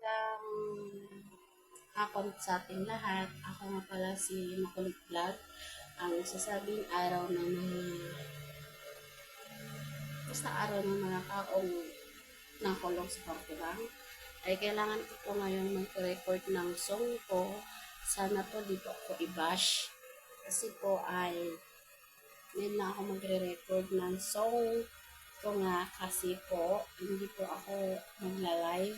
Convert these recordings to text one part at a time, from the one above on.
Magandang hapon sa ating lahat. Ako nga pala si Makulit Vlog. Ang sasabing araw ng mga taong nakulong sa Portugal ay kailangan ko po ngayon mag-record ng song ko. Sana po di po ako i-bash. Kasi po ay ngayon na ako magre-record ng song ko nga kasi po hindi po ako magla-live.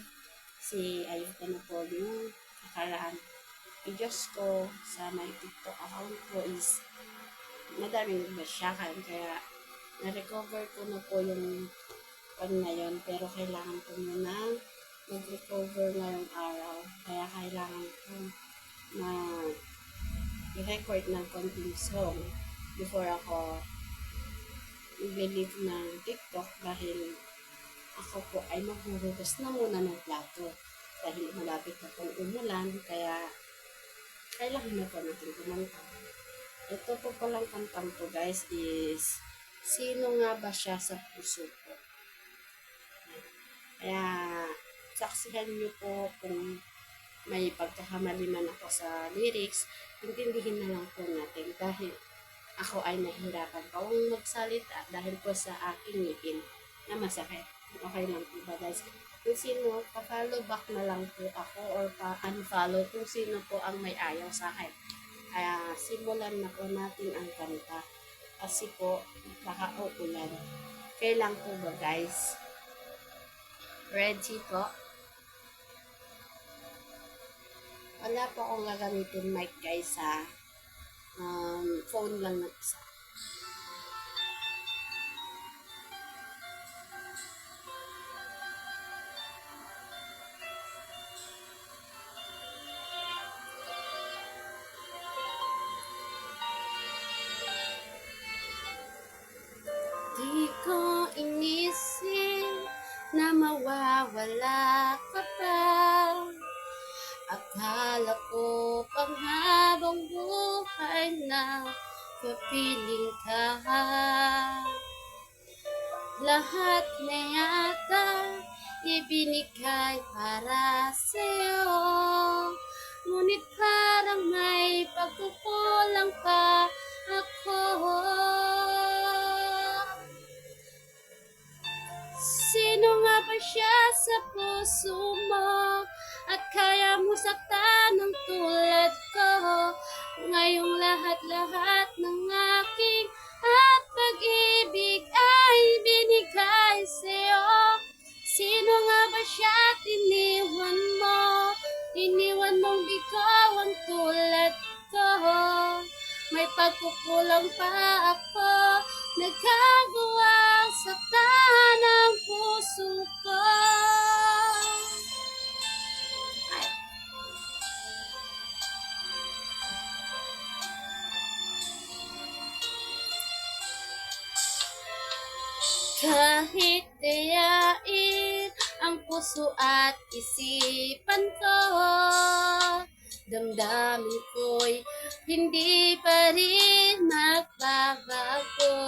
Si ayuda na po yung nakaraan videos ko sa my TikTok account ko is madaming basya kaya na-recover ko na po yung pan na yun, pero kailangan ko muna mag-recover ngayong araw, kaya kailangan ko na i-record ng konting song before ako i-believe ng TikTok dahil ako po ay maghuhugas na muna ng plato dahil malapit na pong umulan, kaya kailangan na po natin kumanta. Ito po palang kantang to guys is Sino Nga Ba Siya Sa Puso Ko. Kaya saksihan niyo po kung may pagkakamali man ako sa lyrics, intindihin na lang po natin dahil ako ay nahihirapan pa magsalita dahil po sa aking ngipin na masakit. Okay lang po ba guys? Kung sino, pa-follow back na lang po ako or pa-unfollow kung sino po ang may ayaw sa akin. Kaya simulan na po natin ang kanta kasi po baka uulan. Kailan po ba guys? Ready po? Wala po akong gagamitin mic guys ha. Phone lang ng isa. Di ko inisip na mawawala ka pa. Akala ko pang habang buhay na kapiling ka. Lahat na yata ibinigay para sa'yo, ngunit parang may pagkukulang pa ako. Sino nga ba siya sa puso mo at kaya mo saktan ng tulad ko? Ngayong lahat-lahat ng aking at pag-ibig ay binigay sa'yo. Sino nga ba siya at iniwan mo? Iniwan mong ikaw ang tulad ko. May pagkukulang pa ako, nagkagawang saktan ang puso ko. Kahit dayain ang puso at isipan ko, damdamin ko'y hindi pa rin magbabago.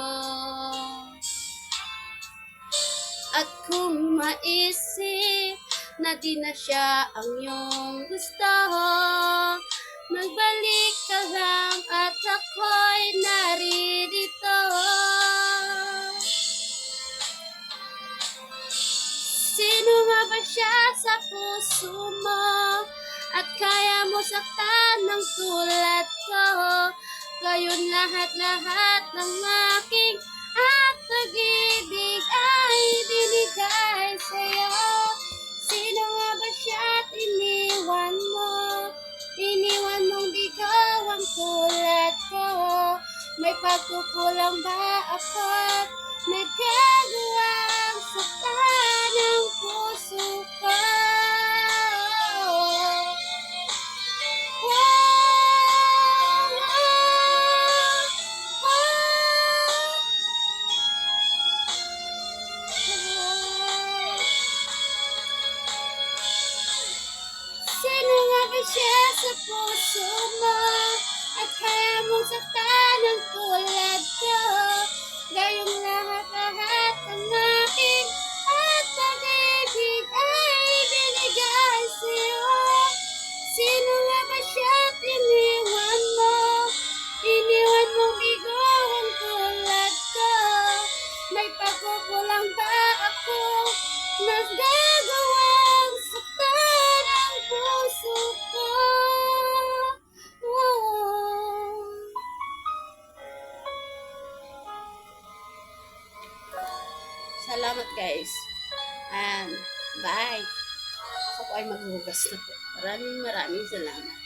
At kung maisip na di na siya ang iyong gusto, magbalik ka lang at ako'y naririto. Sino nga ba siya sa puso mo at kaya mo saktan ng tulad ko? Ngayon lahat-lahat ng aking at pag-ibig ay binigay sa'yo. Sino nga ba siya at iniwan mo? Iniwan mong ikaw ang tulad ko. May pagkukulang ba ako? Nagkagawang saktan ang puso ko. Sino nga ba siya sa puso mo at kaya mong saktan ang tulad ko? Gayong lahat-lahat ng aking at pag-ibig ay binigay sa'yo. Salamat guys. And bye. Ako po ay maghugas na po. Maraming salamat.